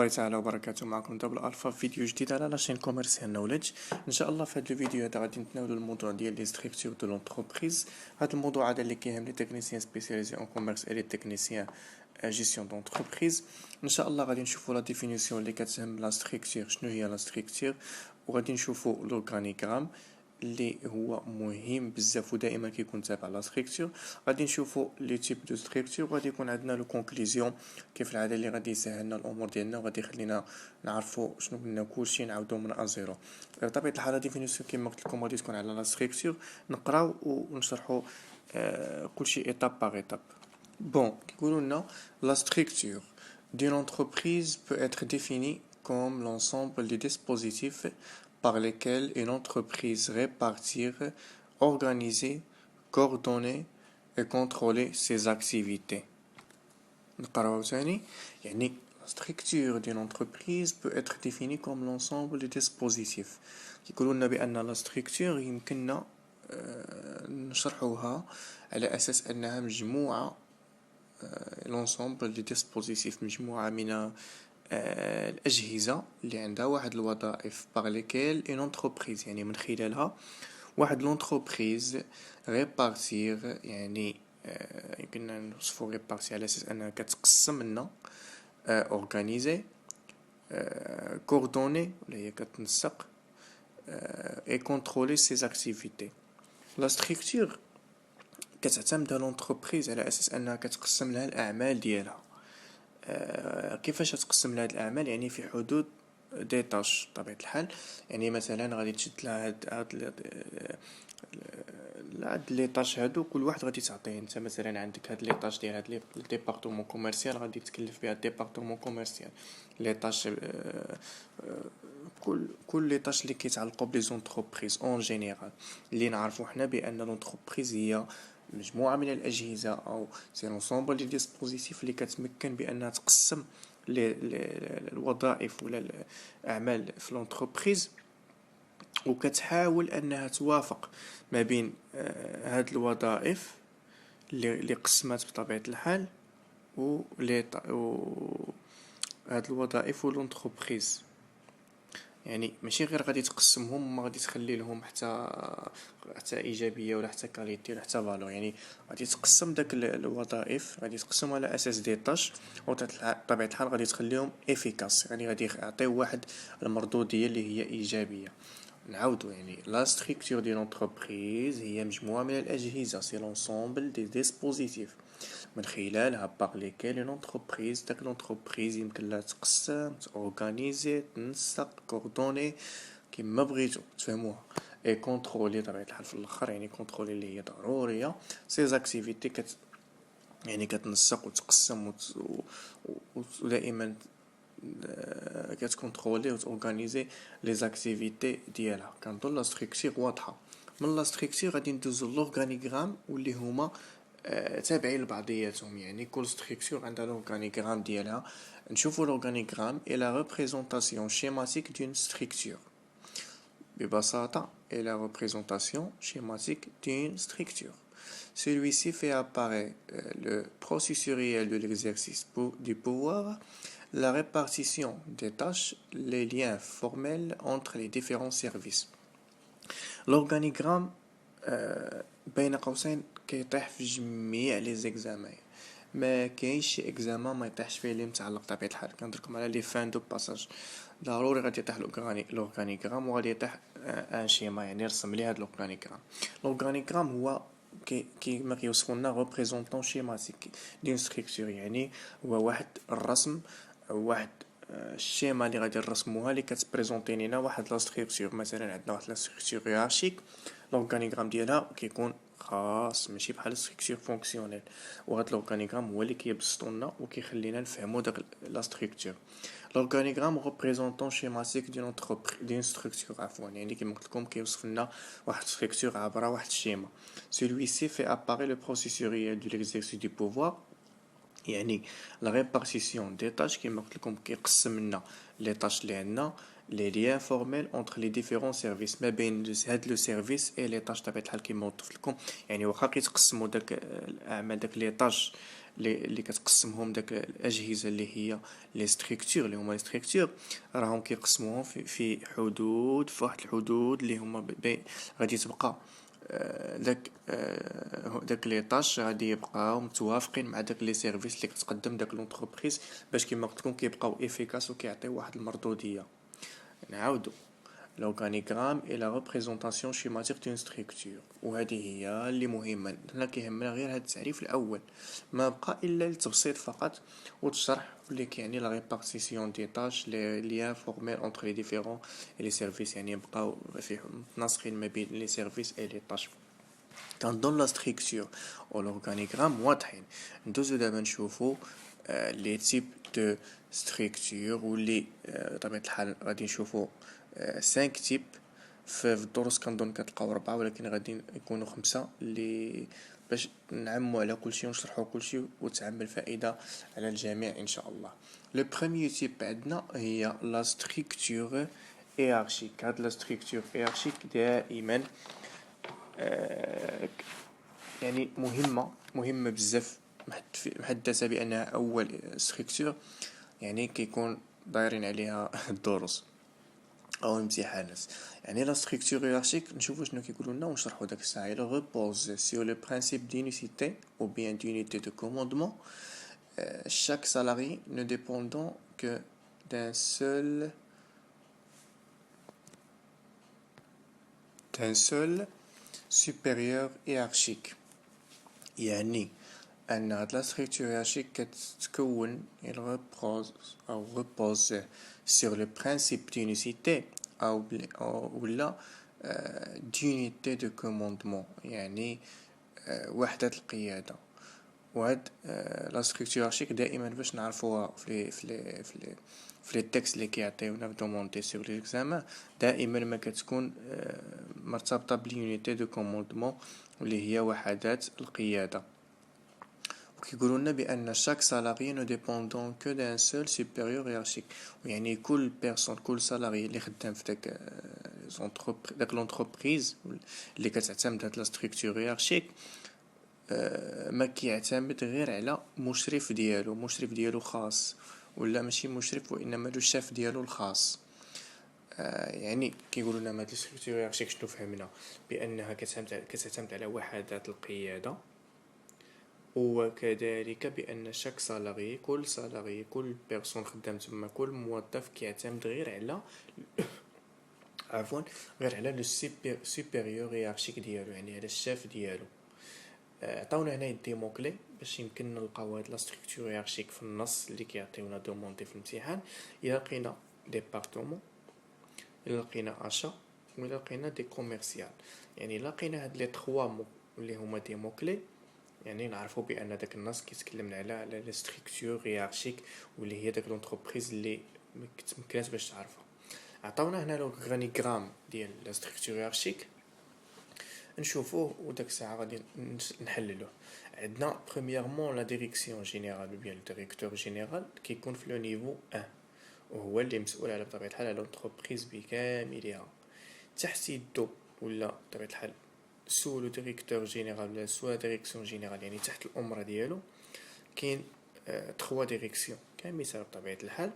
الله تعالى وبركاته. معكم دبل الفا في فيديو جديد على لاشين كوميرسيال نوليدج. ان شاء الله في هذا الفيديو هذا غادي نتناولوا الموضوع ديال لي ستركتور دو لونتربريز. هذا الموضوع هذا اللي كيهم لي تكنيسيان سبيسياليزي اون كوميرس اي لي تكنيسيان جيستيون دونتربريز. ان شاء الله غادي نشوفوا لا ديفينيسيون اللي كتهم لا ستركتور، شنو هي لا ستركتور، وغادي نشوفوا لورغانيغرام اللي هو مهم بزاف ودائما كيكون تابع لا ستركتور. غادي نشوفوا لي تيب دو ستركتور وغادي يكون عندنا لو كونكلوزيون كيف العاده اللي غادي يسهلنا الامور ديالنا وغادي يخلينا نعرفوا شنو قلنا كلشي نعاودو من ازيرو. بطبيعه الحال لا ديفينيسيون كما قلت لكم غادي تكون على لا ستركتور، نقراو ونشرحوا كلشي ايتاب باغ ايتاب. بون كيقولوا لنا لا ستركتور d'une entreprise peut être définie comme l'ensemble des dispositifs par lesquels une entreprise répartir, organiser, coordonner et contrôler ses activités. نقراو ثاني، يعني la structure d'une entreprise peut être définie comme l'ensemble des dispositifs. كيقولوا لنا بأن la structure يمكننا نشرحوها على أساس أنها مجموعة l'ensemble des dispositifs، مجموعة من الأجهزة اللي عندها واحد الوظائف par lesquelles une entreprise، يعني من خلالها واحد l'entreprise répartir، يعني يمكننا نوصفو répartir على أساس أنها كتقسم لنا organiser coordonner ولا هي كتنسق et contrôler ses activités. La structure كتعتمد على لونتربريز على اساس انها كتقسم لها الاعمال ديالها. كيفاش تقسم لها الاعمال؟ يعني في حدود دي طاش بطبيعه الحال. يعني مثلا غادي تشد لها هاد لي طاش هادو، كل واحد غادي تعطيه. انت مثلا عندك هاد لي طاش ديال هاد لي ديبارتمون كوميرسيال غادي تكلف بها ديبارتمون كوميرسيال. لي طاش كل لي طاش اللي كيتعلقوا بلي زونتربريز اون جينيرال، اللي نعرفوا حنا بان لونتربريز هي مجموعة من الأجهزة أو سي لونسومبل دي ديسبوزيتيف اللي كتمكن بأنها تقسم الوظائف ولا الأعمال في لونتربريز، وكتحاول أنها توافق ما بين هاد الوظائف اللي قسمات بطبيعة الحال و هاد الوظائف واللونتربريز. يعني ماشي غير غادي تقسمهم، ما غادي تخلي لهم حتى ايجابيه ولا حتى كاليتي ولا حتى فالور. يعني غادي تقسم داك الوظائف، غادي تقسم على اساس دي طاش، وبطبيعه الحال غادي تخليهم افيكاس، يعني غادي يعطيو واحد المردوديه اللي هي ايجابيه. نعاودو، يعني لا ستركتور دي لونتربريز هي مجموعه من الاجهزه، سي لونسومبل دي ديسبوزيتيف من خلالها باغ ليكيل اون انتربريز، داك لونتربريز يمكن لها تقسم، تورغانيزي، تنسق، كوردوني، كيما بغيتو تفهموها، اي كونترولي طبيعة الحال في الاخر. يعني كونترولي اللي هي ضروريه سي زاكتيفيتي، يعني كتنسق وتقسم ودائما كتكونترولي وتورغانيزي لي زاكتيفيتي ديالها. كنظن لا ستركتور واضحه. من لا ستركتور غادي ندوزو لورغانيغرام واللي هما تابعين لبعضياتهم. يعني كل ستركتور عندها لورغانيغرام ديالها. نشوفوا لورغانيغرام اي لا ريبريزونطاسيون شيماتيك دون ستركتور. ببساطه اي لا ريبريزونطاسيون شيماتيك دون ستركتور. Celui-ci fait apparaître le processus réel de l'exercice du pouvoir, la répartition des tâches, les liens formels entre les différents services. L'organigramme بين قوسين كيطيح في جميع لي زيكزامان، ما كاينش شي اكزامان ما يطيحش فيه اللي متعلق بطبيعه الحال. كنهضركم على لي فان دو باساج، ضروري غادي يطيح لورغانيغرام وغادي يطيح ان شيما، يعني رسم لي هذا لورغانيغرام. لورغانيغرام هو كيما كيوصفوا لنا ريبريزونطون شيماتيك دون ستركتور، يعني هو واحد الرسم، واحد الشيما اللي غادي نرسموها اللي كتبريزونطي لينا واحد لا ستركتور. مثلا عندنا واحد لا ستركتور هيرارشيك، لورغانيغرام ديالها كيكون خاص ماشي بحال ستركتور فونكسيونيل، وهاد لورغانيغرام هو اللي كيبسطو لنا وكيخلينا نفهمو داك لا ستركتور. لورغانيغرام ريبريزونطون شيماتيك دون ستركتور عفوا، يعني كيما قلت لكم كيوصف لنا واحد ستركتور عبر واحد الشيما. celui-ci fait apparaître le processus réel de l'exercice du pouvoir، يعني لا ريبارتيسيون دي طاش كيما قلت لكم كيقسم لنا لي طاش اللي عندنا، les liens formels entre les différents services ما بين هاد لو سيرفيس اي لي طاج طبيعة الحال كيما وضحت لكم. يعني واخا كيتقسموا داك الاعمال داك لي طاج اللي كتقسمهم داك الاجهزه اللي هي لي ستركتور اللي هما لي ستركتور راهم كيقسموهم في حدود في واحد الحدود اللي هما غادي تبقى داك لي طاش غادي يبقاو متوافقين مع داك لي سيرفيس اللي كتقدم داك لونتربريز باش كيما قلت لكم كيبقاو افيكاس وكيعطيو واحد المردوديه. نعاودو l'organigramme est la représentation schématique d'une structure وهذه هي اللي مهمة. هنا كيهمنا غير هذا التعريف الأول ما بقى إلا التبسيط فقط وتشرح اللي كيعني لا ريبارتيسيون دي تاش لي ليان فورميل انتر لي ديفيرون لي سيرفيس يعني بقاو في متناسقين ما بين لي سيرفيس اي لي تاش. dans la structure ou l'organigramme واضحين. ندوزو دابا نشوفو لي تيب دو structure واللي بطبيعة الحال غادي نشوفو 5 تيب. في الدروس كنظن كتلقاو 4 ولكن غادي يكونوا 5 اللي باش نعموا على كلشي ونشرحوا كلشي وتعم الفائده على الجميع ان شاء الله. لو بروميير تيب عندنا هي لا ستركتور هيرارشيك. هاد لا ستركتور هيرارشيك دائما يعني مهمه بزاف محدثه بانها اول ستركتور يعني كيكون دايرين عليها الدروس او امتحانات. يعني لا ستركتور هيرارشيك نشوفوا شنو كيقولوا لنا ونشرحوا داك الساعه. il repose sur le principe d'unicité ou bien d'unité de commandement, chaque salarié ne dépendant que d'un seul supérieur hiérarchique. يعني أن هاد لا ستركتور هيرارشيك كتتكون repose sur le principe d'unicité أو ولا d'unité de commandement يعني وحدة القيادة. وهاد لا ستركتور هيرارشيك دائما باش نعرفوها في لي تكست اللي كيعطيونا في دوموندي سور ليكزامان دائما ما كتكون مرتبطة باليونيتي دو كوموندمون اللي هي وحدات القيادة. وكيقولوا لنا بان chaque salarié ne dépendant que d'un seul supérieur hiérarchique. يعني كل بيرسون كل سالاري اللي خدام في داك لونتربريز اللي كتعتمد هاد لا ستركتور هيرارشيك ما كيعتمد غير على مشرف ديالو خاص ولا ماشي مشرف وانما لو شيف ديالو الخاص. يعني كيقولوا لنا هاد الستركتور هيرارشيك شنو فهمنا بانها كتعتمد على وحدات القياده وكذلك بان شاك سالاري كل بيرسون خدام تما كل موظف كيعتمد غير على غير على لو سوبيريور هيرارشيك ديالو يعني على الشيف ديالو. عطاونا هنا دي موكلي باش يمكن نلقاو هاد لا ستركتور هيرارشيك في النص اللي كيعطيونا دوموندي في الامتحان. الا لقينا ديبارتمون الا لقينا اشا ولا لقينا دي كوميرسيال يعني لقينا هاد لي 3 مو اللي هما دي موكلي يعني نعرفوا بان داك النص كيتكلمنا على لا ستركتور هيرارشيك واللي هي داك لونتربريز اللي مكناش باش تعرفها. عطاونا هنا لورغانيغرام ديال لا ستركتور هيرارشيك نشوفوه وداك الساعه غادي نحللوه. عندنا بريميرمون لا ديريكسيون جينيرال بيان الديريكتور جينيرال كيكون في لو نيفو 1 وهو اللي مسؤول على بطبيعه الحال على لونتربريز بكاملها. تحت يدو ولا بطبيعه الحال سو لو ديريكتور جينيرال ولا سو ديريكسيون جينيرال يعني تحت الامره ديالو كاين 3 ديريكسيون. كمثال بطبيعه الحال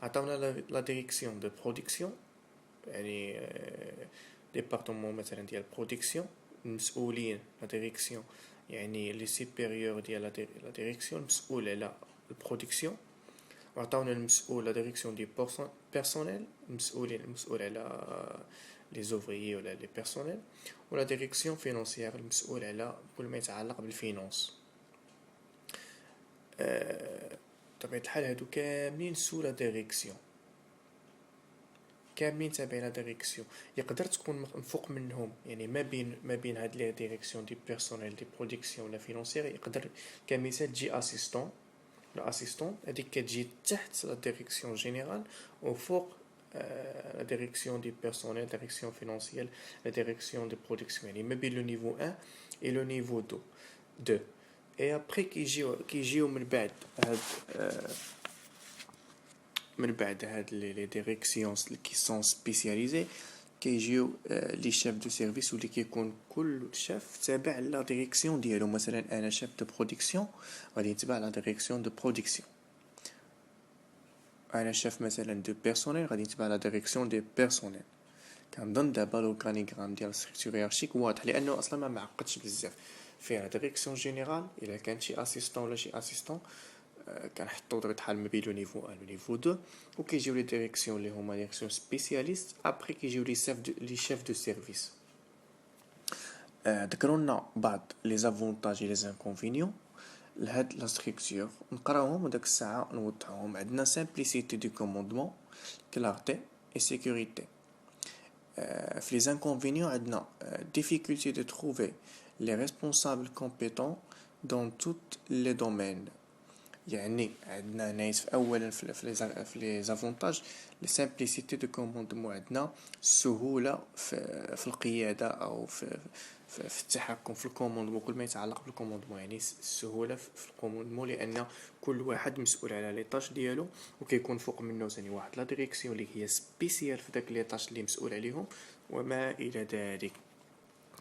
عطاونا لا ديريكسيون دو برودكسيون يعني ديبارتمون مثلا ديال برودكسيون المسؤولين لا ديريكسيون يعني لي سوبيريور ديال لا ديريكسيون مسؤول على البرودكسيون. وعطاونا المسؤول لا ديريكسيون دي بيرسونيل المسؤول على لي زوفريي ولا لي بيرسونيل. ولا ديريكسيون فينانسيير المسؤول على كل ما يتعلق بالفينانس. بطبيعة الحال هادو كاملين سو لا ديريكسيون كاملين تابعين لا ديريكسيون. يقدر تكون فوق منهم يعني ما بين هاد لي ديريكسيون دي بيرسونيل دي برودكسيون ولا فينانسيير يقدر كمثال تجي اسيستون. الاسيستون هذيك كتجي تحت لا ديريكسيون جينيرال وفوق la direction du personnel, la direction financière, la direction de production. يعني ما بين le niveau 1 et le niveau 2. Et après كيجيو من بعد هاد من بعد هاد لي ديريكسيون كي سون سبيسياليزي كيجيو لي شيف دو سيرفيس واللي كيكون كل شيف تابع لا ديريكسيون ديالو. مثلا انا شيف دو برودكسيون غادي نتبع لا ديريكسيون دو برودكسيون. انا شيف مثلا دو بيرسونيل غادي نتبع لا ديريكسيون دي بيرسونيل. كنظن دابا لوغانيغرام ديال ستركتور هيرارشيك واضح لانه اصلا ما معقدش بزاف. فيها ديريكسيون جينيرال الا كان شي اسيستون ولا شي اسيستون كنحطو بحال ما بين لو نيفو 1 و نيفو 2 وكيجيو لي ديريكسيون اللي هما ديريكسيون سبيسياليست. ابري كيجيو لي شيف دو سيرفيس. ذكرونا بعض لي زافونتاج لي زانكونفينيون لهاد لا ستركتور نقراوهم وداك الساعه نوضحوهم. عندنا سامبليسيتي دو كوموندمون، كلارتي اي سيكوريتي. في لي زانكونفينيون عندنا difficulté de trouver les responsables compétents dans toutes les domaines. يعني عندنا نايس اولا في لي زافونتاج لي سامبليسيتي دو كوموندمون. عندنا السهوله في القياده او في التحكم في الكوموندمون. كل ما يتعلق بالكوموندمون يعني السهوله في الكوموندمون لان كل واحد مسؤول على لي طاش ديالو وكيكون فوق منه ثاني واحد لا ديريكسيون اللي هي سبيسيال في داك لي طاش اللي مسؤول عليهم وما الى ذلك.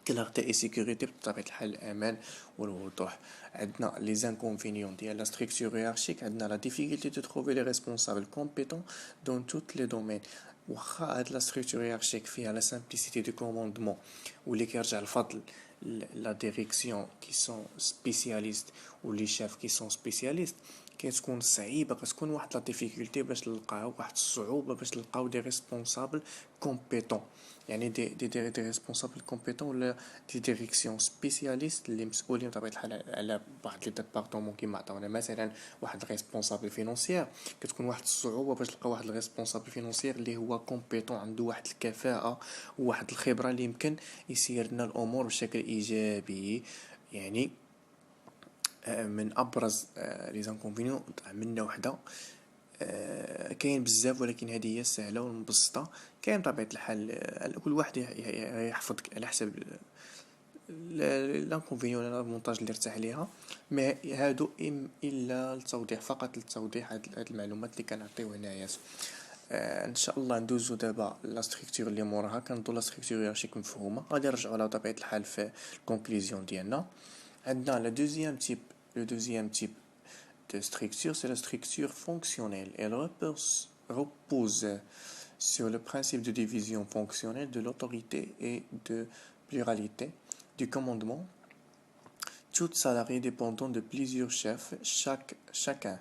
كلارتي اي سيكوريتي بطبيعه الحال الامان والوضوح. عندنا لي زانكونفينيون ديال لا ستركتور هيرارشيك. عندنا لا ديفيكولتي دو تروفي لي ريسبونسابل كومبيتون دون توت لي دومين. واخا هاد لا ستركتور هيرارشيك فيها لا سامبليسيتي دو كوموندمون واللي كيرجع الفضل لا ديريكسيون كي سون سبيسياليست ولي شاف كي سون سبيسياليست، كتكون صعيبه، كتكون واحد لا ديفيكولتي باش نلقاو واحد الصعوبه باش نلقاو دي ريسبونسابل كومبيتون. يعني دي ريسبونسابل كومبيتون ولا دي ديريكسيون سبيسياليست اللي مسؤولين بطبيعه الحال على واحد لي ديبارتمون كيما عطاونا مثلا واحد ريسبونسابل فينونسيير. كتكون واحد الصعوبه باش تلقى واحد الريسبونسابل فينونسيير اللي هو كومبيتون عنده واحد الكفاءه وواحد الخبره اللي يمكن يسير لنا الامور بشكل ايجابي. يعني من ابرز لي زانكونفينيون عملنا وحده. كاين بزاف ولكن هذه هي سهله ومبسطه. كاين بطبيعه الحال كل واحد يحفظ على حسب لانكونفينيون ولا المونتاج اللي ارتاح ليها. ما هادو الا التوضيح فقط للتوضيح هاد المعلومات اللي كنعطيو هنايا. ان شاء الله ندوزو دابا لا ستركتور اللي موراها. كنظن لا ستركتور هيرارشيك مفهومه. غادي نرجعوا على طبيعه الحال في الكونكلوزيون ديالنا. عندنا le deuxième type de structure, c'est la structure fonctionnelle. Elle repose sur le principe de division fonctionnelle de l'autorité et de pluralité du commandement. Tout salarié dépendant de plusieurs chefs, chacun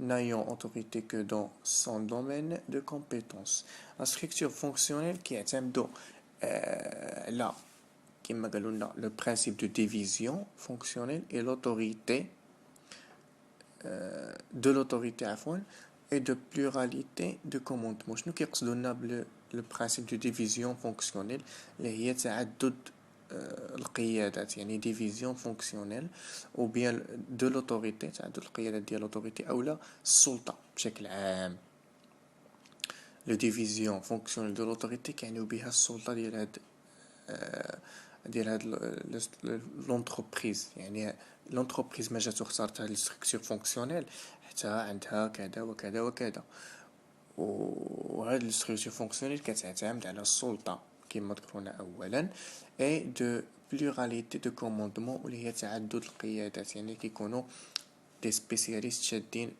n'ayant autorité que dans son domaine de compétence. La structure fonctionnelle qui est là, كما قالوا لنا le principe de division fonctionnelle et de l'autorité et de pluralité de commandement. شنو كيقصدوا لنا le principe de division fonctionnelle اللي هي تعدد القيادات. يعني division fonctionnelle ou bien de l'autorité تعدد القيادات ديال l'autorité او لا السلطة بشكل عام. le division fonctionnelle de l'autorité كيعنيو بها السلطة ديال هاد لونتربريز. يعني لونتربريز ما جات واختارت هاد الستركتور فونكسيونيل حتى عندها كذا وكذا وكذا. وهاد الستركتور فونكسيونيل كتعتمد على السلطه كما ذكرنا اولا اي دو بلوراليتي دو كوموندمون واللي هي تعدد القيادات. يعني كيكونوا دي سبيسياليست شادين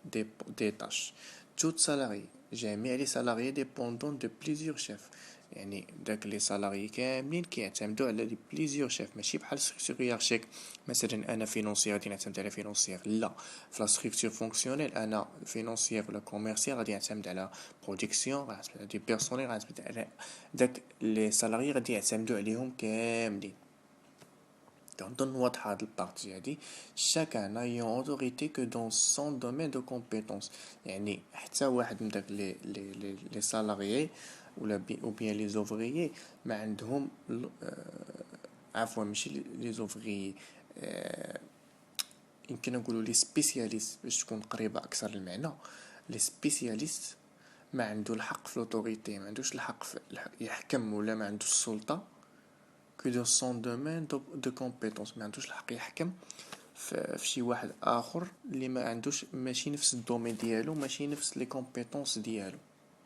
دي طاش. توت سالاري جميع لي سالاريي ديبوندون دو بليزيور شيف. يعني داك لي سالاريي كاملين كيعتمدوا على لي بليزيور شيف. ماشي بحال ستركتور هيرارشيك مثلا انا فينونسيير غادي نعتمد على فينونسيير. لا، في لا ستركتور فونكسيونيل انا فينونسيير ولا كوميرسيال غادي نعتمد على برودكسيون، غادي نعتمد على دي بيرسونيل، غادي نعتمد على داك لي سالاريي غادي يعتمدوا عليهم كاملين. كنظن واضحه هاد البارتي هادي. chacun n'ayant autorité que dans son domaine de compétence. يعني حتى واحد من داك لي سالاريي ولا او بيان لي زوفريي ما عندهم عفوا ماشي لي زوفريي، يمكن نقولوا لي سبيسياليست باش تكون قريبه اكثر للمعنى. لي سبيسياليست ما عنده الحق في لوتوريتي، ما عندوش الحق يحكم ولا ما عندوش السلطه que dans son domaine de compétence. ما عندوش الحق يحكم في شي واحد اخر اللي ما عندوش ماشي نفس الدومين ديالو، ماشي نفس لي كومبيتونس ديالو.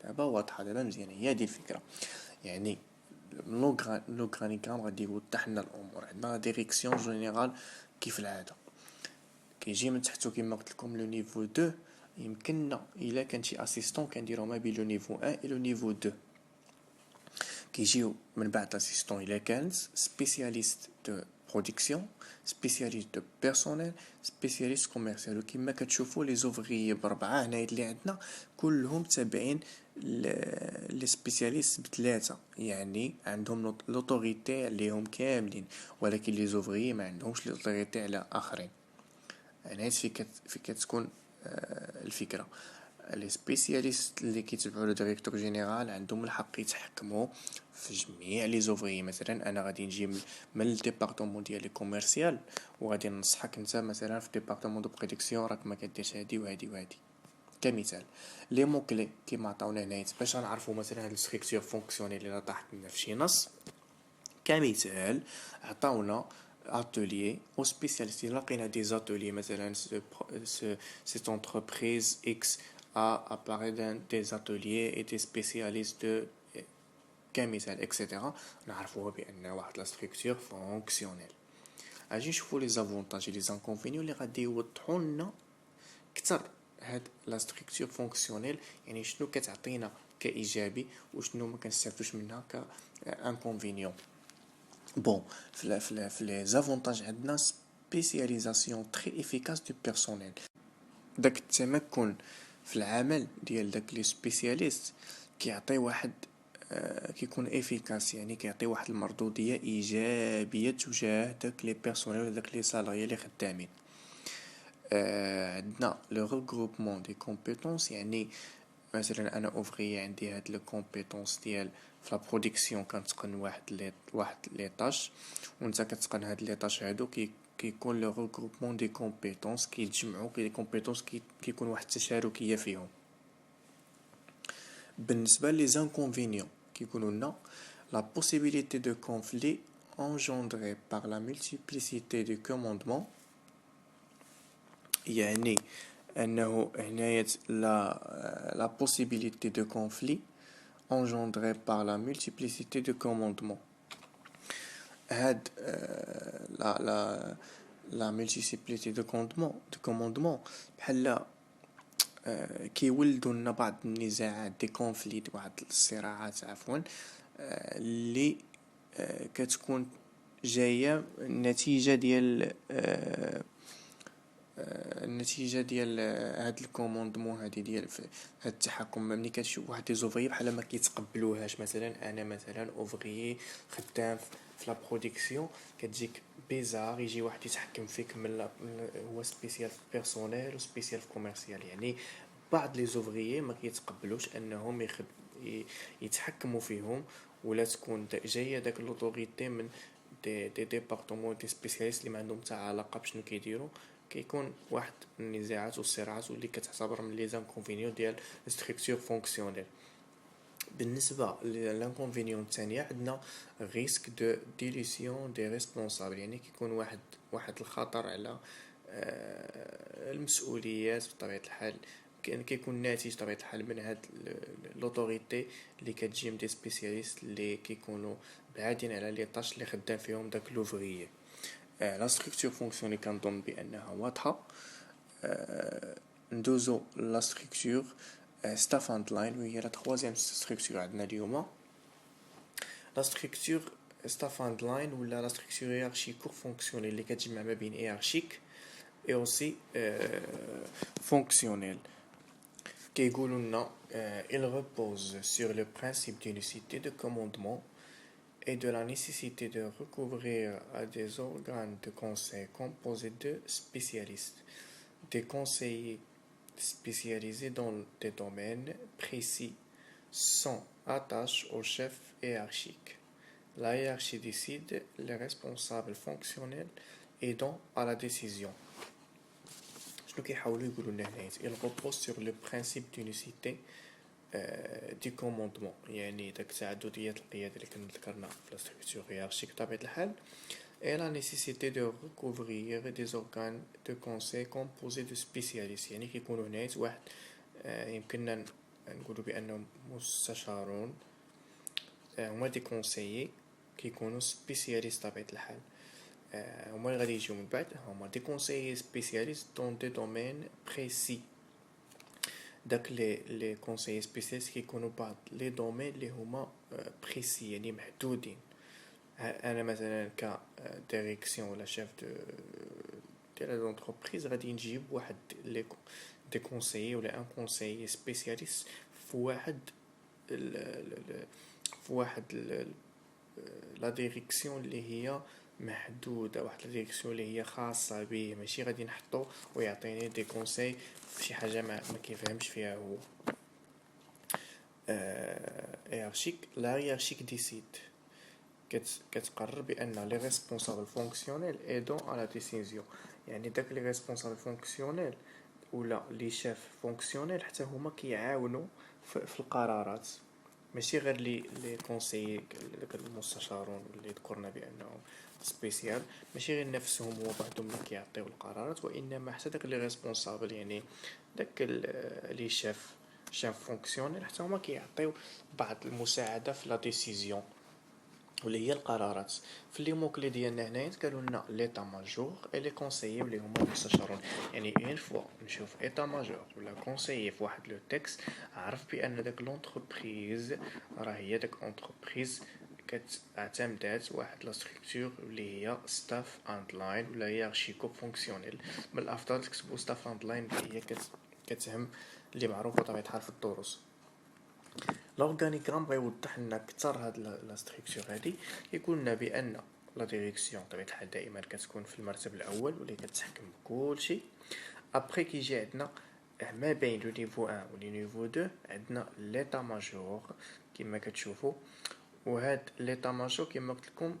دابا واضحه دابا مزيانه، هي هادي الفكره. يعني لوغرانيغرام غادي يوضح لنا الامور. عندنا ديريكسيون جينيرال كيف العاده كيجي من تحتو كيما قلت لكم لو نيفو 2. يمكننا الا كان شي اسيستون كنديرو ما بين لو نيفو 1 و لو نيفو 2. كيجيو من بعد لاسيستون الا كانت سبيسياليست دو برودكسيون، سبيسياليست دو بيرسونيل، سبيسياليست كوميرسيال. وكما كتشوفوا لي زوفريي بربعه هنايا اللي عندنا كلهم تابعين لي سبيسياليست بثلاثه، يعني عندهم لوطوريتي عليهم كاملين، ولكن لي زوفريي ما عندهمش لوطوريتي على اخرين. يعني في كتكون الفكره. لي سبيسياليست اللي كيتبعوا لو ديريكتور جينيرال عندهم الحق يتحكموا في جميع لي زوفري. مثلا انا غادي نجي من الديبارتمون ديال لي كوميرسيال وغادي ننصحك انت مثلا في ديبارتمون دو برودكسيون راك ما كديرش هادي وهادي وهادي. كمثال لي مو كلي كيما عطاونا هنايا باش نعرفوا مثلا هاد الستركتور فونكسيونيل اللي طاحت لنا في شي نص. كمثال عطاونا atelier aux spécialistes. لقينا des ateliers مثلا cette entreprise X a appareil des ateliers et des spécialistes de كمثال etc. نعرفوها بأن واحد لا ستركتور فونكسيونيل. اجي نشوفوا لي زافونتاج لي زانكونفينيو اللي غادي يوضحوا لنا اكثر هاد لا ستركتور فونكسيونيل، يعني شنو كتعطينا كايجابي وشنو ما كنستافدوش منها كانكونفينيون. بون في لي زافونتاج عندنا سبيسياليزاسيون تري افيكاس دو بيرسونيل. داك التمكن في العمل ديال داك لي سبيسياليست كيعطي واحد كيكون افيكاس، يعني كيعطي واحد المردوديه ايجابيه تجاه داك لي بيرسونيل ولا داك لي سالاريي اللي خدامين. عندنا لو ريغروبمون دي كومبيتونس، يعني مثلا انا اوفري عندي هاد لو كومبيتونس ديال في لا برودكسيون كنتقن واحد لي طاش، وانت كتقن هاد لي طاش هادو كيكون لو ريغروبمون دي كومبيتونس كيتجمعوا لي كومبيتونس كيكون واحد التشاركيه فيهم. بالنسبه لي زانكونفينيون كيكونوا لنا la possibilité de conflit engendrée par la multiplicité de commandements. يعني أنه هنايا la possibilité de conflit engendrée par la multiplicité de commandements. هاد la multiplicité de commandements بحال كيولدوا لنا بعض النزاعات دي كونفليت، بعض الصراعات عفوا اللي كتكون جايه النتيجه ديال هاد الكوموندمون هادي ديال هاد التحكم. ملي كتشوف واحد زوفري بحال ما كيتقبلوهاش، مثلا انا مثلا اوفري خدام في لا برودكسيون كتجيك بيزار يجي واحد يتحكم فيك من هو سبيسيال في بيرسونيل و سبيسيال في كوميرسيال. يعني بعض لي زوفريي ما كيتقبلوش انهم يتحكموا فيهم، ولا تكون جايه داك لوطوريتي من دي ديبارتمون دي سبيسياليست اللي ما عندهم حتى علاقه بشنو كيديروا. كيكون واحد النزاعات والصراعات واللي كتعتبر من لي زانكونفينيون ديال ستركتور فونكسيونيل. بالنسبه للانكونفينيون الثانيه عندنا ريسك دو ديليسيون دي ريسبونسابل، يعني كيكون واحد الخطر على المسؤوليات بطبيعه الحال. كيكون ناتج بطبيعه الحال من هاد لوطوريتي اللي كتجي من دي سبيسياليست اللي كيكونوا بعادين على لي طاش اللي خدام فيهم داك لوفريي. لا ستركتور فونكسيونيل كنظن بانها واضحه. ندوزو لا ستركتور ستاف اند لاين، وهي لا تروازيام ستركتور عندنا اليوم. لا ستركتور ستاف اند لاين ولا لا ستركتور هيرارشيكو فونكسيونيل اللي كتجمع ما بين هيرارشيك اي اوسي فونكسيونيل. كيقولوا لنا il repose sur le principe d'unicité de commandement et de la nécessité de recourir à des organes de conseil composés de spécialistes, des conseillers spécialisés dans des domaines précis sont attachés au chef hiérarchique. La hiérarchie décide, les responsables fonctionnels aidant à la décision. شنو كيحاولوا يقولوا لنا هنايا؟ il repose sur le principe d'unicité دي كوموندمون، يعني داك تعدديه القياده اللي كنا ذكرنا في لا ستركتور هيرارشيك بطبيعه الحال et la nécessité de recouvrir des organes de conseil composés de spécialistes. يعني كيكونوا هنايا واحد يمكننا نقولوا بأنهم مستشارون، هما دي كونسيي كيكونوا سبيسياليست بطبيعة الحال. هما اللي غادي يجيو من بعد هما دي كونسيي سبيسياليست دون دي دومين بريسي. داك لي كونسيي سبيسياليست كيكونوا بعض لي دومين اللي هما بريسي يعني محدودين. انا مثلا ك ديريكسيون ولا شيف ديال لونتربريز غادي نجيب واحد لي دي كونسيي ولا ان كونسيي سبيسياليست في واحد في واحد لا ديريكسيون اللي هي محدوده، واحد لا ديريكسيون اللي هي خاصه به، ماشي غادي نحطو ويعطيني دي كونساي في شي حاجه ما كيفهمش فيها هو. هيرارشيك لا هيرارشيك ديسيد كتقرر بان لي ريسبونسابل فونكسيونيل ايدون على ديسيزيون، يعني داك لي ريسبونسابل فونكسيونيل ولا لي شيف فونكسيونيل حتى هما كيعاونوا في القرارات، ماشي غير لي كونسيي داك المستشارون اللي ذكرنا بانهم سبيسيال، ماشي غير نفسهم هو بعضهم اللي كيعطيو القرارات، وانما حتى داك لي ريسبونسابل يعني داك لي شيف فونكسيونيل حتى هما كيعطيو بعض المساعده في لا ديسيزيون واللي هي القرارات. في لي موكلي ديالنا هنايا قالوا لنا ليطا ماجور اي لي كونسيي اللي هما المستشارون، يعني اون فوا نشوف ايطا ماجور ولا كونسيي في واحد لو تكست عرف بان داك لونتربريز راه هي داك لونتربريز كتعتمدات واحد لا ستركتور اللي هي ستاف اند لاين ولا هي ارشيكو فونكسيونيل. من الافضل تكتبوا ستاف اند لاين اللي هي كتهم اللي معروفه بطبيعه الحال في الدروس. لورغانيغرام بغا يوضح لنا اكثر هاد لا ستركتور هادي، يقول لنا بان لا ديريكسيون بطبيعه الحال دائما كتكون في المرتب الاول واللي كتحكم بكلشي. ابري كيجي عندنا ما بين لو نيفو 1 و لو نيفو 2 عندنا ليطا ماجور كما كتشوفوا، وهاد ليطا ماجور كما قلت لكم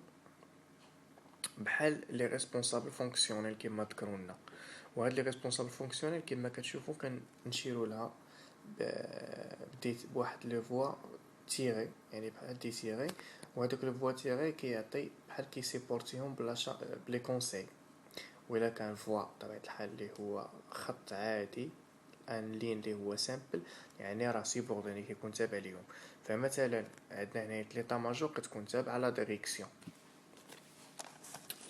بحال لي ريسبونسابل فونكسيونيل كما ذكروا لنا، وهاد لي ريسبونسابل فونكسيونيل كما كتشوفوا كنشيروا لها بديت بواحد لو فوا تيري، يعني بحال دي تيري، وهذوك لو فوا تيري كيعطي بحال كيسيبورتيهم بلي كونساي. ولا كان فوا بطبيعه الحال اللي هو خط عادي ان لين اللي هو سامبل، يعني راه سيبوردوني كيكون تابع ليهم. فمثلا عندنا هنا ليطا ماجور كتكون تابعه لا ديريكسيون،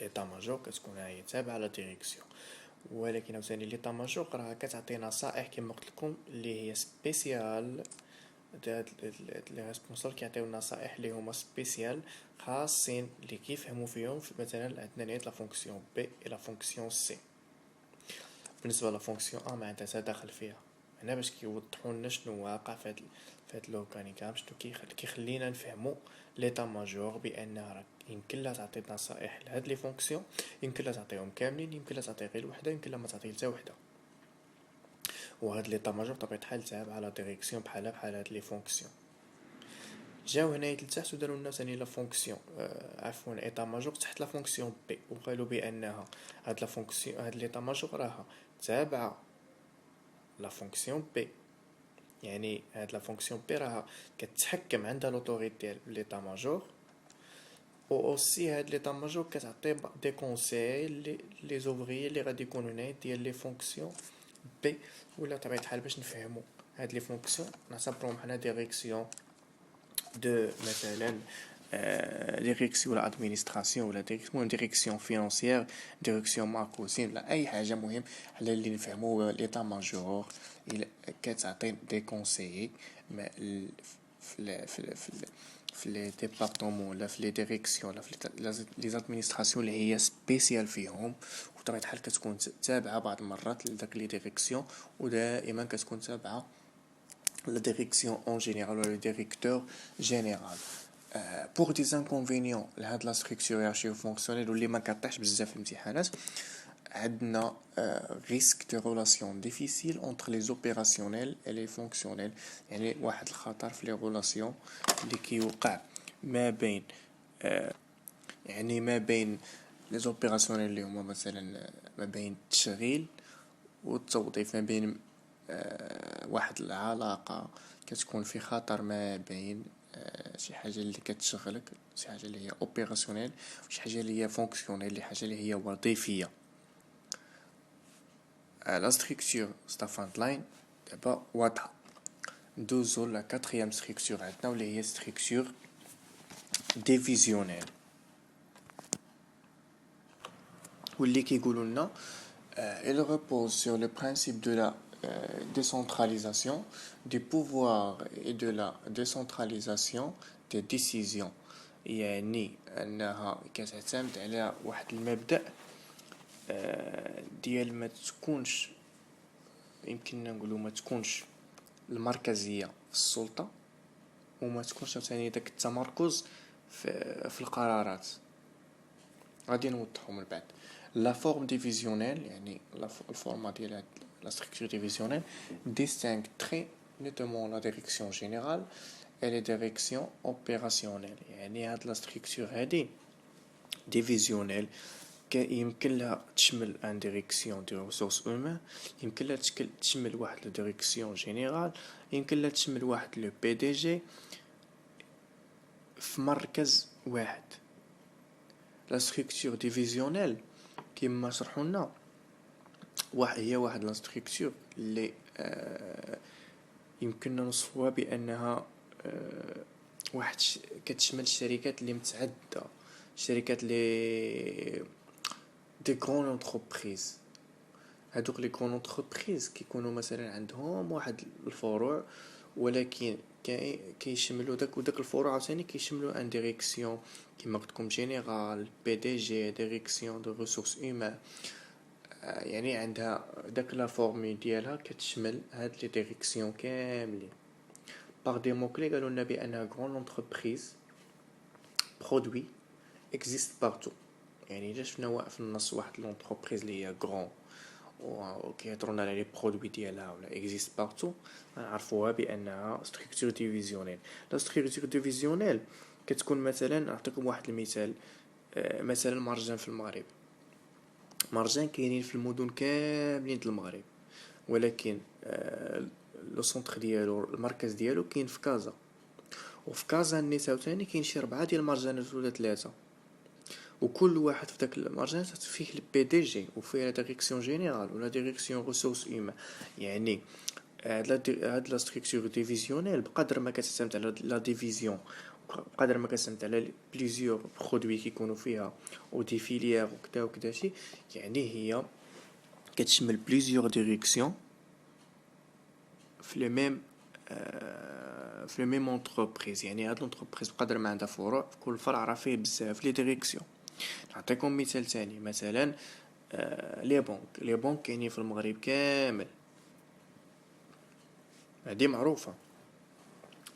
ليطا ماجور كتكون هي تابعه لا ديريكسيون، ولكن عاوتاني ليطا ماجور راه كتعطي نصائح كما قلت لكم اللي هي سبيسيال. هاد لي ريسبونسابل كيعطيو نصائح اللي هما سبيسيال خاصين اللي كيفهموا فيهم. مثلا عندنا نهاية لا فونكسيون بي اي لا فونكسيون سي. بالنسبه لا فونكسيون ا ما عندها داخل فيها هنا باش كيوضحوا لنا شنو واقع في هاد لورغانيغرام، شنو كيخلينا نفهموا ليطا ماجور بان راه يمكن لا تعطي نصائح لهاد لي فونكسيون، يمكن لا تعطيهم كاملين، يمكن لا تعطي غير وحده، يمكن لا ما تعطي حتى وحده. وهاد ليطا ماجور بطبيعه الحال تابع على ديريكسيون بحال هاد لي فونكسيون. جاو هنايا لتحت وداروا لنا ثاني لا فونكسيون عفوا ايطا ماجور تحت لا فونكسيون بي، وقالوا بانها هاد لا فونكسيون هاد ليطا ماجور راها تابعه لا فونكسيون بي، يعني هاد لا فونكسيون بي راها كتحكم عندها لوطوريتي ديال ليطا ماجور، و اوسي هاد ليطا ماجور كتعطي دي كونساي لي زوفريي اللي غادي يكونوا هنايا ديال لي فونكسيون بي. ولا طبيعه الحال باش نفهموا هاد لي فونكسيون نعتبروهم حنا ديريكسيون de مثلا ديريكسيون ولا ادمينستراسيون ولا ديريكسيون فينانسيير، ديريكسيون ماركوتين ولا اي حاجه. مهم على اللي نفهموا ليطا ماجور كتعطي دي كونسيي في لي ديبارتمون ولا في لي ديريكسيون ولا في لي زادمينستراسيون اللي هي سبيسيال فيهم، وبطبيعه الحال كتكون تابعه بعض المرات لداك لي ديريكسيون، ودائما كتكون تابعه la direction en général ou le directeur général. Pour des inconvénients لهاد لا ستركتور هيرارشيو فونكسيونيل واللي ما كطيحش بزاف في الامتحانات، عندنا risque de relation difficile entre les opérationnels et les fonctionnels، يعني واحد الخطر في لي ريلاسيون اللي كيوقع ما بين يعني ما بين لي زوبيراسيونيل اللي هما مثلا ما بين التشغيل والتوظيف، ما بين واحد العلاقة كتكون في خطر ما بين شي حاجه اللي كتشغلك، شي حاجه اللي هي اوبيراسيونيل، وشي حاجه اللي هي فونكسيونيل، اللي حاجه اللي هي وظيفيه. لا ستركتور ستافاند لاين دابا واضحه. ندوزو لا كاتريام ستركتور عندنا واللي هي ستركتور ديفيزيونيل، واللي كيقولوا لنا il repose sur le principe de la décentralisation du pouvoir et de la décentralisation des décisions. يعني انها كتعتمد على واحد المبدأ ديال ما تكونش، يمكننا نقولوا ما تكونش المركزية في السلطة، وما تكونش ثاني داك التمركز في القرارات. غادي نوضحو من بعد. لا فورم ديفيزيونيل، يعني الفورما ديال لا ستركتور ديفيزيونيل distingue très nettement la direction générale et les directions opérationnelles. يعني هاد لا ستركتور هادي ديفيزيونيل يمكن لها تشمل ان ديريكسيون دي ريسورس اومان، يمكن لها تشمل واحد لو ديريكسيون جينيرال، يمكن لها تشمل واحد لو بي دي جي في مركز واحد. لا ستركتور ديفيزيونيل كما شرحوا لنا هي واحد لا ستركتور اللي يمكننا نوصفوها بانها واحد كتشمل الشركات اللي متعدده، شركات لي دي غران انتربريز. هادوك لي غران انتربريز كيكونوا مثلا عندهم واحد الفروع، ولكن كيشملوا داك الفروع عاوتاني كيشملوا ان ديريكسيون كيما قلت لكم جينيرال، بي دي جي، ديريكسيون دو ريسورس هيومان. يعني عندها داك لا فورمي ديالها كتشمل هاد لي ديريكسيون كاملين. باغ دي مو كلي قالوا لنا بانها غران انتربريز برودوي اكزيست بارتو. يعني الا شفنا في النص واحد لونتربريز اللي هي غران وكيهضرونا على لي برودوي ديالها ولا اكزيست بارتو، نعرفوها بانها ستركتور ديفيزيونيل. لا ستركتور ديفيزيونيل كتكون مثلا، نعطيكم واحد المثال. مثلا مرجان في المغرب، مرجان كاينين في المدن كاملين د المغرب، ولكن لو سونتر ديالو، المركز ديالو كاين في كازا، وفي كازا نيت عاوتاني كاين شي 4 ديال المرجانات ولا 3، وكل واحد في داك المرجانات فيه البي دي جي وفيه لا ديريكسيون جينيرال ولا ديريكسيون ريسورس هيومان. يعني هاد لا ستركتور ديفيزيونيل بقدر ما كتعتمد على لا ديفيزيون، بقدر ما كتعتمد على بليزيور برودوي كيكونوا فيها او دي فيليير وكذا وكذا شي، يعني هي كتشمل بليزيور ديريكسيون في لو ميم انتربريز. يعني هاد الانتربريز بقدر ما عندها فروع، في كل فرع راه فيه بزاف لي ديريكسيون. نعطيكم مثال ثاني، مثلا لي بنك كاينين في المغرب كامل، هذه معروفه،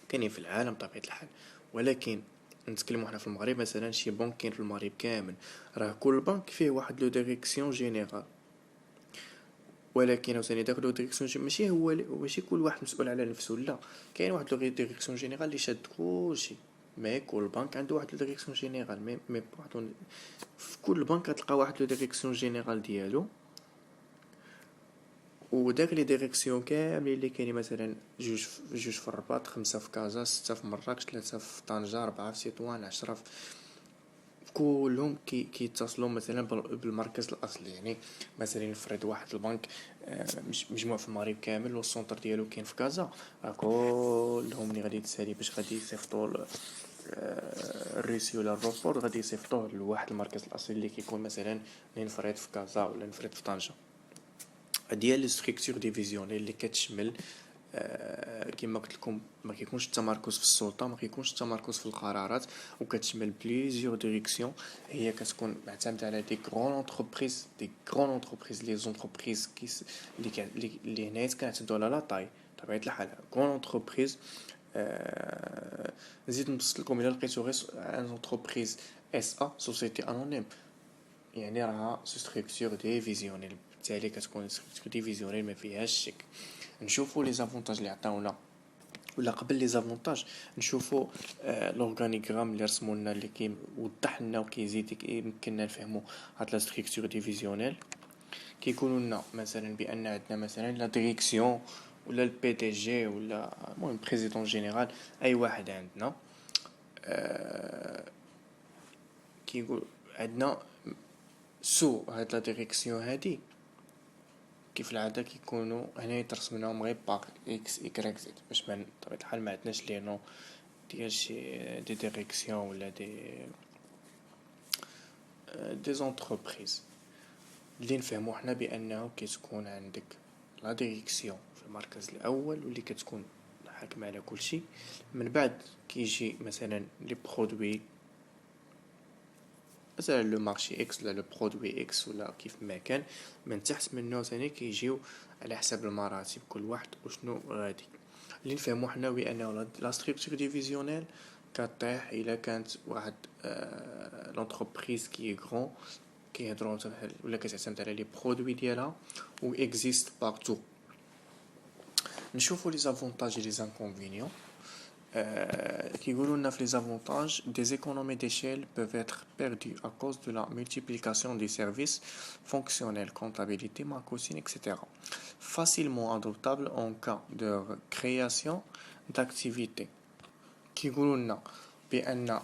كاينين في العالم بطبيعه الحال، ولكن نتكلموا حنا في المغرب مثلا شي بنك كاين في المغرب كامل، راه كل بنك فيه واحد لو ديريكسيون جينيرال، ولكن ثاني داك لو ديريكسيون ماشي كل واحد مسؤول على نفسه، لا كاين واحد لو ديريكسيون جينيرال اللي شاد كلشي. مي كل بنك عنده واحد لو ديريكسيون جينيرال، مي في كل بنك تلقى واحد لو ديريكسيون جينيرال ديالو، وداك لي ديريكسيون كاملين اللي كاينين مثلا جوج في الرباط، 5 في كازا، 6 في مراكش، 3 في طنجة، 4 في تطوان، 10 في كلهم كيتصلوا مثلا بالمركز الاصلي. يعني مثلا نفرض واحد البنك مجموع في المغرب كامل والسونتر ديالو كاين في كازا، كلهم اللي غادي تسالي باش غادي يصيفطوا الريسي ولا الروبور، غادي يصيفطوه لواحد المركز الاصلي اللي كيكون مثلا نفرض في كازا ولا نفرض في طنجة. ديال لي ستركتور ديفيزيونيل اللي كتشمل كما قلت لكم ما كيكونش التمركز في السلطه، ما كيكونش التمركز في القرارات، وكتشمل بليزيور ديريكسيون. هي كتكون معتمده على دي غران انتربريز، لي زونتربريز اللي هنايا كنعتمدوا على لا طاي طبيعه الحال. غران انتربريز نزيد نبسط لكم، الا لقيتو غير ان انتربريز اس ا سوسيتي انونيم، يعني راها ستركتور ديفيزيونيل، بالتالي كتكون ستركتور ديفيزيونيل ما فيهاش شك. نشوفوا لي زافونتاج اللي عطاونا، ولا قبل لي زافونتاج نشوفوا لورغانيغرام اللي رسموا لنا، اللي كيوضح لنا وكيزيد يمكننا نفهموا هاد لا ستركتور ديفيزيونيل. كيقولوا لنا مثلا بان عندنا مثلا لا ديريكسيون ولا البي دي جي ولا المهم بريزيدون جينيرال، اي واحد عندنا كيقول عندنا سو هاد لا ديريكسيون هادي كيف العادة كيكونوا هنا ترسمناهم غير باغ اكس ايكغيك زد باش ما بطبيعة الحال ما عندناش لي نو ديال شي دي ديريكسيون ولا دي زونتربريز اللي نفهمو حنا بانه كتكون عندك لا ديريكسيون في المركز الاول واللي كتكون حاكمه على كل شيء. من بعد كيجي مثلا لي برودوي، مثلا لو مارشي اكس ولا لو برودوي اكس ولا كيف ما كان. من تحت منه ثاني كيجيو على حسب المراتب كل واحد وشنو غادي. اللي نفهمو حنا بانه لا ستركتور ديفيزيونيل كطيح الا كانت واحد لونتربريز كي غران كيهضروا ولا كتعتمد على لي برودوي ديالها و اكزيست بارتو. نشوفوا لي زافونتاج et les inconvénients. كيقولوا لنا في les avantages des économies d'échelle peuvent être perdues à cause de la multiplication des services fonctionnels, comptabilité, marketing, etc. Facilement adoptable en cas de création d'activité. كيقولوا لنا بان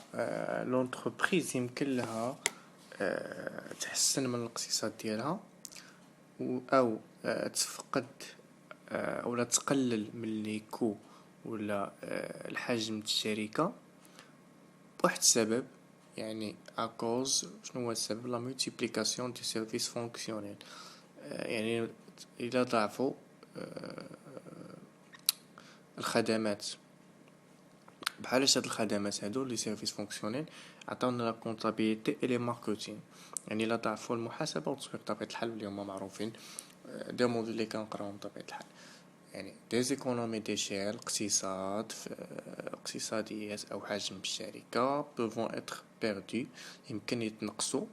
لونتربريز يمكن لها تحسن من الاقتصاد ديالها او تفقد ولا تقلل من لي كو ولا الحجم الشركه بواحد السبب. يعني اكوز شنو هو السبب؟ لا مولتيبليكاسيون دي سيرفيس فونكسيونيل. يعني الى ضعفوا الخدمات بحال هاد الخدمات هادو لي سيرفيس فونكسيونيل عطاونا لا كونطابيليتي اي لي ماركتين. يعني لا ضعفوا المحاسبه والتسويق بطبيعه الحال اللي هما معروفين دي موديل اللي كنقراوهم بطبيعه الحال. يعني دي زيكونومي ديشيل اقتصاديات او حجم الشركه بوفون اتر بيردو يمكن يتنقصوا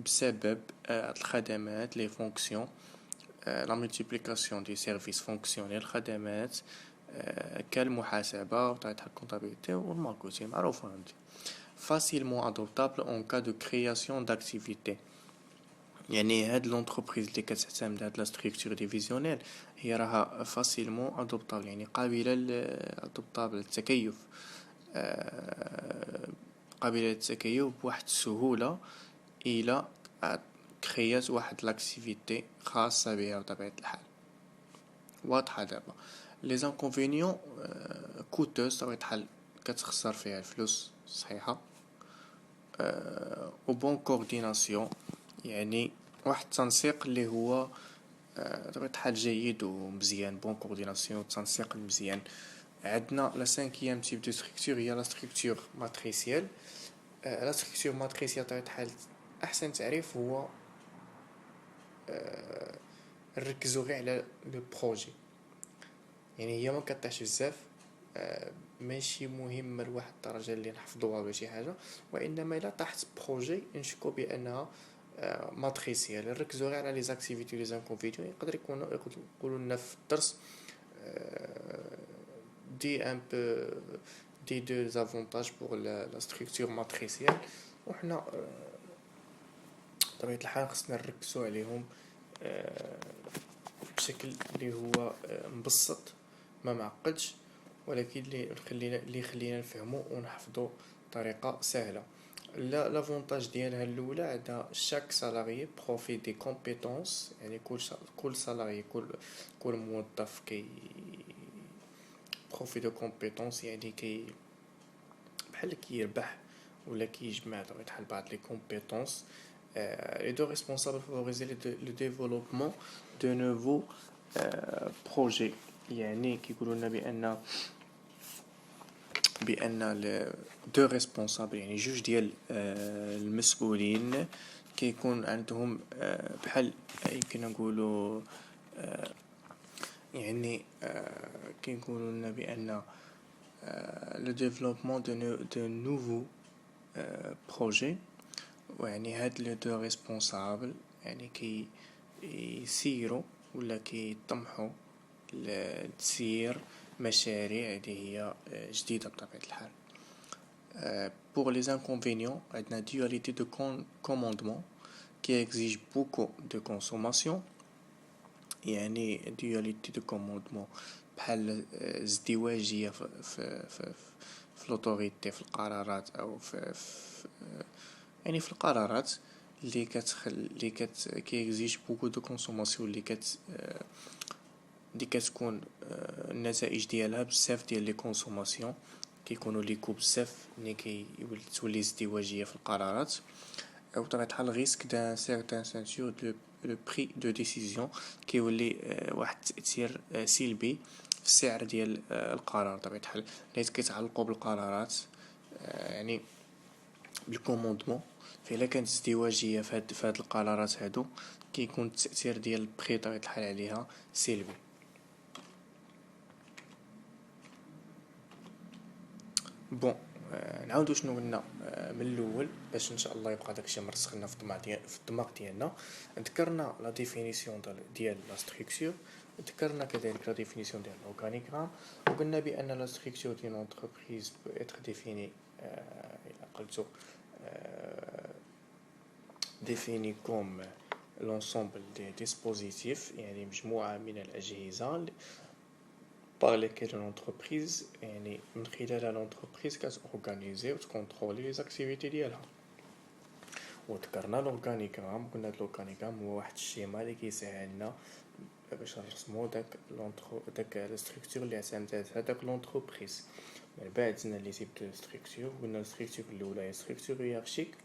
بسبب الخدمات لي فونكسيون لا مولتيبليكاسيون دي سيرفيس فونكسيونيل الخدمات كالمحاسبه وطريقه الكونطابيليتي والماركتين معروفه عندي. facilement adoptable en cas de création d'activité. يعني هاد لونتربريز اللي كتعتمد هاد لا ستركتور ديفيزيونيل هي راها فاسيلمون ادوبطابل، يعني قابله ادوبطابل التكيف، قابله للتكيف بواحد السهوله الى كريات واحد لاكتيفيتي خاصه بها بطبيعه الحال. واضحه دابا لي زانكونفينيون كوتوس بطبيعه الحال كتخسر فيها الفلوس صحيحه و بون كورديناسيون، يعني واحد التنسيق اللي هو بطبيعة الحال جيد ومزيان. بون كورديناسيون التنسيق المزيان. عندنا لا سانكيام تيب دو ستركتور هي لا ستركتور ماتريسيال. لا ستركتور ماتريسيال بطبيعة الحال احسن تعريف هو نركزو غير على لو بروجي، يعني هي ما كطيحش بزاف، ماشي مهمه لواحد الدرجه اللي نحفظوها ولا شي حاجه، وانما الا طاحت بروجي نشكو بانها ماتريسيال. نركزو غير على لي زاكتيفيتي لي زانكونفينيون. يقدر يقولوا لنا في الدرس دي ان بو دي دو زافونتاج بور لا ستركتور ماتريسيال، وحنا بطبيعه الحال خصنا نركزو عليهم بشكل اللي هو مبسط ما معقدش، ولكن اللي يخلينا نفهمو ونحفظو بطريقه سهله. لافونتاج ديالها الاولى عندها شاك سالاري بروفي دي كومبيتونس، يعني كل سالاري كل موظف كي بروفي دو كومبيتونس، يعني كي بحال كيربح ولا كيجمع بطبيعه الحال بعض لي كومبيتونس. les deux responsables favoriser le développement de nouveaux projets. يعني كيقولوا لنا بان دو ريسبونسابل يعني جوج ديال المسؤولين كيكون عندهم بحال يمكن نقولوا يعني كيقولوا لنا بان لو ديفلوبمون دو نوفو بروجي، ويعني هاد لي دو ريسبونسابل يعني كي يسيروا ولا كيطمحوا لتسيير مشاريع اللي هي جديدة بطبيعة الحال. Pour les inconvénients, عندنا dualité de commandement qui exige beaucoup de consommation. يعني dualité de commandement بحال ازدواجية في في لوتوريتي، في القرارات او يعني في القرارات اللي كيكزيج بوكو دو كونسوماسيون، اللي كتكون النتائج ديالها بزاف ديال لي كونسوماسيون، كيكونوا ليكو بزاف ملي تولي ازدواجيه في القرارات، او بطبيعه الحال غيسك دان سيغتان سانسور لو بري دو ديسيزيون، كيولي واحد التاثير سلبي في السعر ديال القرار. بطبيعه الحال حيت كيتعلقوا بالقرارات، يعني بالكوموندمون، فإلا كانت ازدواجيه في هاد القرارات هادو، كيكون التاثير ديال البري بطبيعه الحال عليها سلبي. بون، نعاودو شنو قلنا من الاول باش ان شاء الله يبقى داكشي مرسخ لنا في الدماغ ديالنا. ذكرنا لا ديفينيسيون ديال لا ستركتور، ذكرنا كذلك لا ديفينيسيون ديال الاورغانيغرام، وقلنا بان لا ستركتور ديال لونتربريز بو اتر ديفيني الى قلتو défini comme l'ensemble des dispositifs، يعني مجموعة من الأجهزة par lesquelles l'entreprise، يعني من خلالها l'entreprise كتورغانيزي وتكونترولي les activités ديالها. وذكرنا لورغانيغرام، قلنا هاد لورغانيغرام هو واحد الشيما اللي كيساعدنا باش نرسمو داك الستركتور اللي اعتمدات هداك لونتربريز. من بعد زدنا لي تيب دو ستركتور، قلنا الستركتور الاولى هي ستركتور هيرارشيك،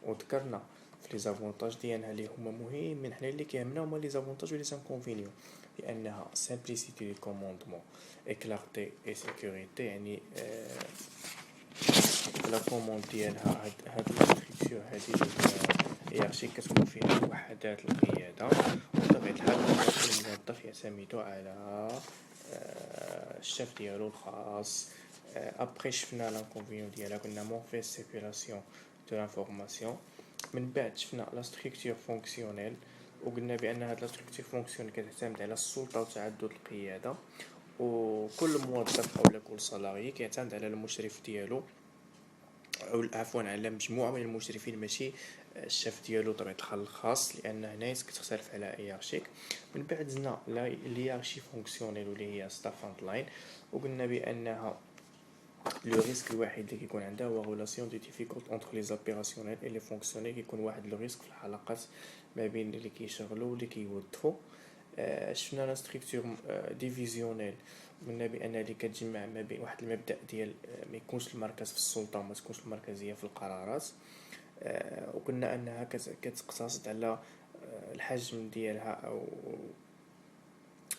وذكرنا في لي زافونتاج ديالها اللي هما مهمين حنا اللي كيهمنا هما لي زافونتاج و لي زانكونفينيون، لانها سامبليسيتي دو كوموندمون، اكلارتي اي سيكوريتي، يعني لا كوموند ديالها هاد الستركتور هادي هيرارشيك كتكون فيها وحدات القياده، وبطبيعه الحال الموظف يعتمد على الشيف ديالو الخاص. ابري شفنا لانكونفينيون ديالها، قلنا مونفيس سيركولاسيون دو لانفورماسيون. من بعد شفنا لا ستركتور فونكسيونيل، وقلنا بان هاد لا ستركتور فونكسيونيل كتعتمد على السلطه وتعدد القياده، وكل موظف او كل صالاري كيعتمد على المشرف ديالو، او عفوا على مجموعه من المشرفين، ماشي الشيف ديالو طبيعه الحال الخاص، لان هنا كتختلف على هيرارشيك. من بعد زدنا الهيرارشي فونكسيونيل واللي هي ستافانت لاين، وقلنا بانها لو ريسك الوحيد اللي كيكون عندها هو غولاسيون دي ديفيكولت اونتر لي زوبيراسيونيل اي لي فونكسيونيل، كيكون واحد لو ريسك في العلاقات ما بين اللي كيشغلوا واللي كيوظفوا. شفنا لا ستركتور ديفيزيونيل، قلنا بان اللي كتجمع ما بين واحد المبدا ديال ما يكونش المركز في السلطه وما تكونش المركزيه في القرارات. وقلنا انها كتقتصد على الحجم ديالها، او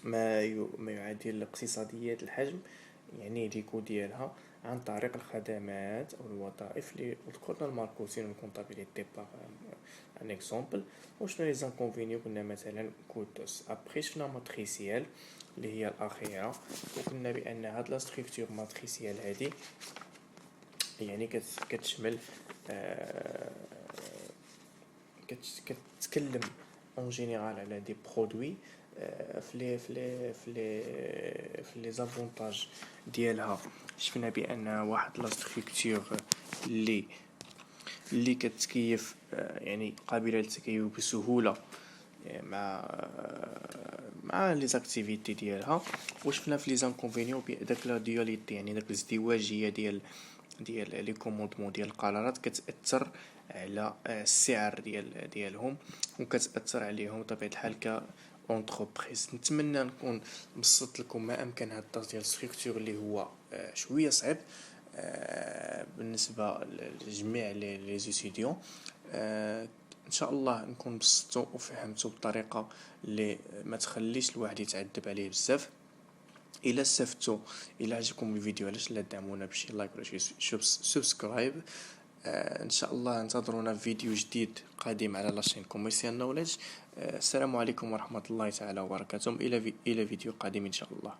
ما يعادل اقتصادية الحجم، يعني ليكو ديالها، عن طريق الخدمات او الوظائف اللي ذكرنا الماركوتين والكونطابيليتي باغ ان اكزومبل. وشنو لي زانكونفينيو، قلنا مثلا كوتوس. ابري شفنا ماتريسيال اللي هي الاخيره، وقلنا بان هاد لا ستركتور ماتريسيال هادي يعني كتشمل كتكلم اون جينيرال على دي برودوي. في لي زافونتاج ديالها شفنا بان واحد لا ستركتور اللي كتكيف، يعني قابله للتكيف بسهوله مع لي زاكتيفيتي ديالها. وشفنا في لي زانكونفينيون داك لا دياليتي، يعني داك الازدواجيه ديال لي كوموندمون ديال القرارات كتاثر على السعر ديالهم، وكتاثر عليهم بطبيعه الحال كونتربريز. نتمنى نكون بسطت لكم ما امكن هذا الدرس ديال الستركتور اللي هو شويه صعيب بالنسبه لجميع لي زيتيديون. ان شاء الله نكون بسطتو وفهمتو بطريقه اللي ما تخليش الواحد يتعذب عليه بزاف. الى استفدتوا، الى عجبكم الفيديو، علاش لا دعمونا بشي لايك ولا شي سبسكرايب. ان شاء الله انتظرونا في فيديو جديد قادم على لاشين كوميرسيال نوليدج. السلام عليكم ورحمه الله تعالى وبركاته، الى فيديو قادم ان شاء الله.